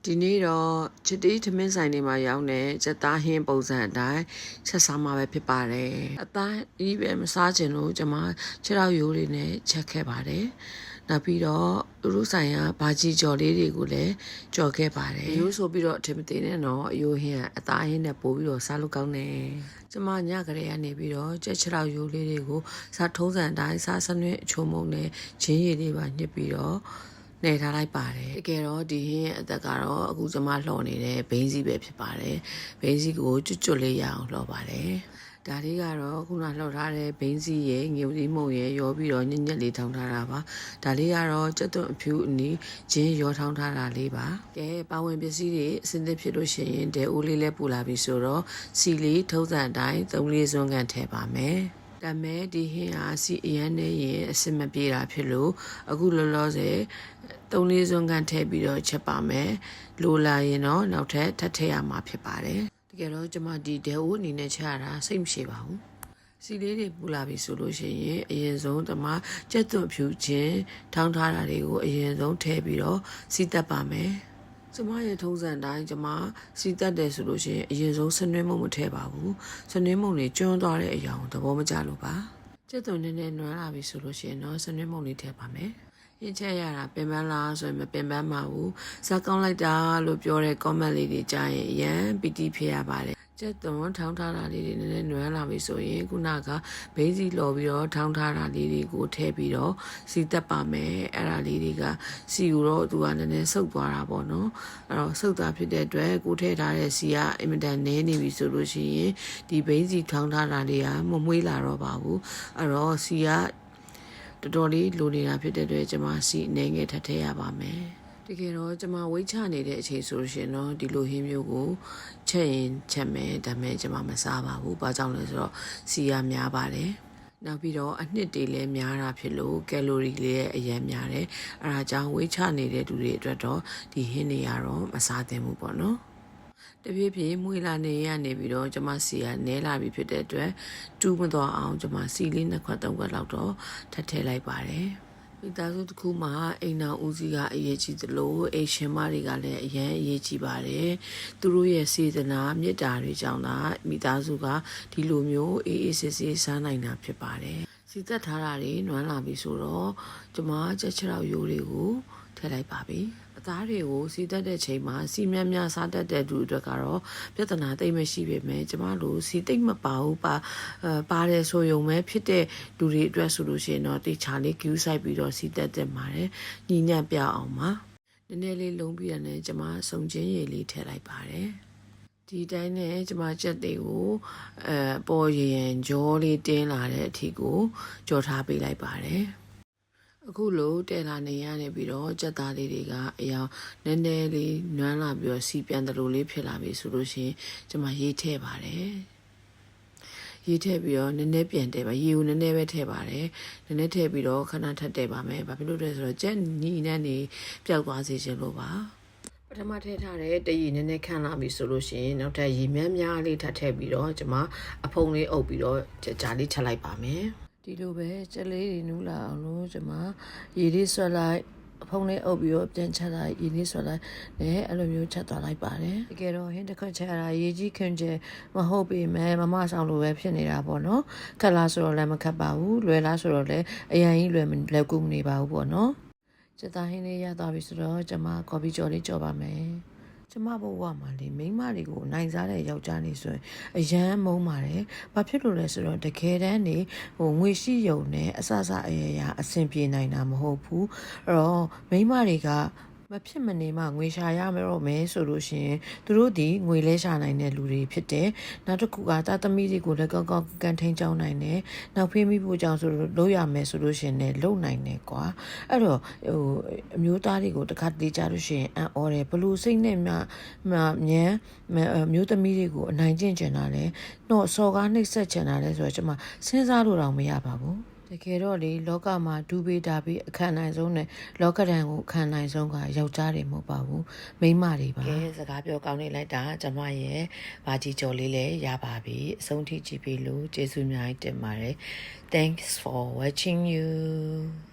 ဒီနေ့တော့ချစ်တီးထမင်းဆိုင်တွေမှာရောင်းတဲ့စက်သားဟင်းပုံစံအတိုင်းချက်စားမှာပဲဖြစ်ပါတယ်အသားကြီးပဲမစားချင်လို့ကျွန်မခြေထောက်ရိုးတွေနဲ့ချက်ခဲ့ပါတယ်နောက်ပြီးတော့သူတို့ဆိုင်ကဘာကြီးကြော်လေးတွေကိုလည်းကြော်ခဲ့ပါတယ်ရိုးဆိုပြီးတော့အထင်မသေးနဲ့တော့အယိုးဟင်းကအသားဟင်းနဲ့ပို့ပြီးတော့စားလို့ကောင်းတယ်ကျွန်မညကလေးကနေပြီးတော့ကြက်ခြေထောက်ရိုးလေးတွေကိုစားထုံးစံအတိုင်းစားစနွဲအချုံမုံနဲ့ချင်းရည်လေးပါညှစ်ပြီးတော့နေထားလိုက်ပါတယ်တကယ်တော့ဒီဟင်းရဲ့အသက်ကတော့အခုကျွန်မလှော်နေတဲ့ဘိန်းစီပဲဖြစ်ပါတယ်ဘိန်းစီကိုကျွတ်လေးရအောင်လှော်ပါတယ်ဒါလေးကတော့ခုနလှော်ထားတဲ့ဘိန်းစီရဲ့ငြုပ်သီးမုံရဲ့ရောပြီးတော့ညက်ညက်လေးထောင်းထားတာပါဒါလေးကတော့ကြက်သွန်အဖြူအနီးချင်းရောထောင်းထားတာလေးပါကဲပါဝင်ပစ္စည်းတွေအစင်းသစ်ဖြစ်လို့ရှိရင်ဒဲအိုးလေးလည်းပူလာပြီဆိုတော့စီလေးထုံးစံအတိုင်း3-4စွန်းကန်ထည့်ပါမယ်ဒါမဲ့ဒီဟင်းဟာစီအရန်နဲ့ရင်အစင်မပြေတာဖြစ်လို့အခုလောလောဆယ်3-4စွန်းကန်ထည့်ပြီးတော့ချက်ပါမယ်လိုလာရင်တော့နောက်ထပ်ထပ်ထည့်ရမှာဖြစ်ပါတယ်တကယ်တော့ကျွန်မဒီဒဲအိုးအနေနဲ့ချက်ရတာစိတ်မရှိပါဘူးစီလေးတွေပူလာပြီဆိုလို့ရှိရင်အရင်ဆုံးဒီမှာကြက်သွန်ဖြူချင်းထောင်းထားတာတွေကိုအရင်ဆုံးထည့်ပြီးတော့စီးတက်ပါမယ်ကျမရဲ့ထုံးစံတိုင်းကျမစီတက်တယ်ဆိုလို့ရှိရင်အရင်ဆုံးစနွေးမုံမထည့်ပါဘူးစနွေးမုံတွေကျွန်းသွားတဲ့အရာကိုသဘောမကျလို့ပါကျက်သွန်နည်းနည်းနွမ်းလာပြီဆိုလို့ရှိရင်တော့စနွေးမုံလေးထည့်ပါမယ်ရင်ချက်ရတာပင်ပန်းလားဆိုရင်မပင်ပန်းပါဘူးစားကောင်းလိုက်တာလို့ပြောတဲ့ comment လေးတွေကြားရင်အရန်ပီတိဖြစ်ရပါတယ်ကျက်သွန်ထောင်းထားတာလေးတွေနည်းနည်းနွမ်းလာပြီဆိုရင်ခုနကဘိန်းစီလော်ပြီးတော့ထောင်းထားတာလေးတွေကိုထည့်ပြီးတော့စီတက်ပါမယ်အဲ့ဒါလေးတွေကစီကိုတော့သူကနည်းနည်းဆုပ်သွားတာပေါ့နော်အဲ့တော့ဆုပ်သွားဖြစ်တဲ့အတွက်ကိုထည့်ထားတဲ့စီကအင်မတန်နည်းနေပြီဆိုလို့ရှိရင်ဒီဘိန်းစီထောင်းထားတာလေးကမမွေးလာတော့ပါဘူးအဲ့တော့စီကတော်တော်လေးလိုနေတာဖြစ်တဲ့အတွက်ကျွန်မစီအနေငယ်ထပ်ထည့်ရပါမယ်တကယ်တော့ကျွန်မဝိတ်ချနေတဲ့အချိန်ဆိုလို့ရှိရင်တော့ဒီလိုဟင်းမျိုးကိုချက်ရင်ချက်မယ်ဒါပေမဲ့ကျွန်မမစားပါဘူး။ဘာကြောင့်လဲဆိုတော့စီရများပါတယ်။နောက်ပြီးတော့အနှစ်တွေလည်းများတာဖြစ်လို့ကယ်လိုရီလည်းအရင်များတယ်။အဲဒါကြောင့်ဝိတ်ချနေတဲ့သူတွေအတွက်တော့ဒီဟင်းတွေကတော့မစားသင့်ဘူးပေါ့နော်။တပြည့်ပြည့်မွေလာနေရနေပြီးတော့ကျွန်မစီကနဲလာပြီဖြစ်တဲ့အတွက်တူးမသွားအောင်ကျွန်မစီလေး2ခွက်3ခွက်လောက်တော့ထပ်ထည့်လိုက်ပါတယ်မိသားစုတစ်ခုမှာအိမ်တော်ဦးစီးကအရေးကြီးသလိုအိမ်ရှင်မတွေကလည်းအရင်အရေးကြီးပါတယ်သူတို့ရဲ့စေတနာမေတ္တာတွေကြောင့်သာမိသားစုကဒီလိုမျိုးအေးအေးဆေးဆေးစားနိုင်တာဖြစ်ပါတယ်စီသက်ထားတာတွေနွမ်းလာပြီဆိုတော့ကျွန်မချက်ချောက်ရိုးတွေကိုထည့်လိုက်ပါပြီအသားတွေကိုစီတက်တဲ့ချိန်မှာစီမြများစားတတ်တဲ့သူအတွက်ကတော့ပြဿနာသိမ့်မရှိပေမဲ့ကျမတို့စီသိမ့်မပါဘူးပါတယ်ဆိုရုံပဲဖြစ်တဲ့လူတွေအတွက်ဆိုလို့ရှိရင်တော့တေချာလေးကျူးဆိုင်ပြီးတော့စီတက်တက်ပါတယ်ညီညံ့ပြအောင်ပါနည်းနည်းလေးလုံးပြီးရတယ်ကျမစုံချင်းရည်လေးထည့်လိုက်ပါတယ်ဒီတိုင်းနဲ့ကျမချက်တွေကိုပေါ်ရင်ကြောလေးတင်းလာတဲ့အထိကိုကြော်ထားပေးလိုက်ပါတယ်အခုလိုတဲလာနေရနေပြီးတော့ကြက်သားလေးတွေကအယောင်နည်းနည်းလေးနွမ်းလာပြီးတော့စီပြန်တယ်လို့လေးဖြစ်လာပြီဆိုလို့ရှိရင်ကျွန်မရေးထည့်ပါတယ်ရေးထည့်ပြီးတော့နည်းနည်းပြန်တဲပါရေကိုနည်းနည်းပဲထည့်ပါတယ်နည်းနည်းထည့်ပြီးတော့ခဏထပ်တဲပါမယ်ဘာဖြစ်လို့လဲဆိုတော့ကြက်ညီနဲ့နေပျောက်သွားစေချင်လို့ပါပထမထည့်ထားတဲ့တရေနည်းနည်းခန့်လာပြီဆိုလို့ရှိရင်နောက်ထပ်ရေများများလေးထပ်ထည့်ပြီးတော့ကျွန်မအဖုံလေးအုပ်ပြီးတော့ကြာလေးချက်လိုက်ပါမယ်ဒီလိုပဲကြက်လေးတွေနူးလာအောင်လို့ကျွန်မရေလေးဆွဲလိုက်အဖုံးလေးအုပ်ပြီးတော့ပြန်ချက်လိုက်ရေလေးဆွဲလိုက်နဲ့အဲ့လိုမျိုးချက်သွားလိုက်ပါတယ်တကယ်တော့ဟင်းတစ်ခွက်ချက်ရတာရေကြီးခင်ကျမဟုတ်ပေမဲ့မမဆောင်လိုပဲဖြစ်နေတာပေါ့နော်ခက်လားဆိုတော့လည်းမခက်ပါဘူးလွယ်လားဆိုတော့လည်းအရင်ကြီးလွယ်ကူမနေပါဘူးပေါ့နော်ချက်သားဟင်းလေးရသွားပြီဆိုတော့ကျွန်မကော်ဖီကြော်လေးကြော်ပါမယ်ကျမဘဝမှာလေမိန်းမတွေကိုနိုင်စားတဲ့ယောက်ျားနေဆိုရင်အရန်မုန်းပါတယ်။ဘာဖြစ်လို့လဲဆိုတော့တကယ်တမ်းနေငွေရှိယုံနဲ့အစအရာအဆင်ပြေနိုင်တာမဟုတ်ဘူး။အဲ့တော့မိန်းမတွေကမဖြစ်မနေမှငွေရှာရမယ်တော့မယ်ဆိုလို့ရှိရင်သူတို့ဒီငွေလဲရှာနိုင်တဲ့လူတွေဖြစ်တယ်။နောက်တစ်ခုကတာသမီတွေကိုလည်းကောင်းကောင်းကန်ထိန်ကြောင်းနိုင်တယ်။နောက်ဖေးမိဖို့ကြောင့်ဆိုလို့လုပ်ရမယ်ဆိုလို့ရှိရင်လည်းလုပ်နိုင်တယ်ကွာ။အဲ့တော့အမျိုးသားတွေကိုတစ်ခါတလေကြလို့ရှိရင်အံ့ဩတယ်ဘလို့စိတ်နဲ့မြန်းမျိုးသမီးတွေကိုအနိုင်ကျင့်ကျင်တာလဲတော့စော်ကားနှိပ်စက်ကျင်တာလဲဆိုတော့ကျွန်မစဉ်းစားလို့တော့မရပါဘူးတကယ်တော့လေလောကမှာဒူးပေးတာပြီးအခန့်နိုင်ဆုံးနဲ့လောကဒဏ်ကိုအခန့်နိုင်ဆုံးကယောက်ျားတွေမဟုတ်ပါဘူးမိန်းမတွေပါကဲစကားပြောကောင်းနေလိုက်တာကျမရဲ့ဘာကြီးကြော်လေးလည်းရပါပြီအဆုံးထိကြည့်ပြီးလို့ကျေးဇူးအများကြီးတင်ပါတယ် Thanks for watching you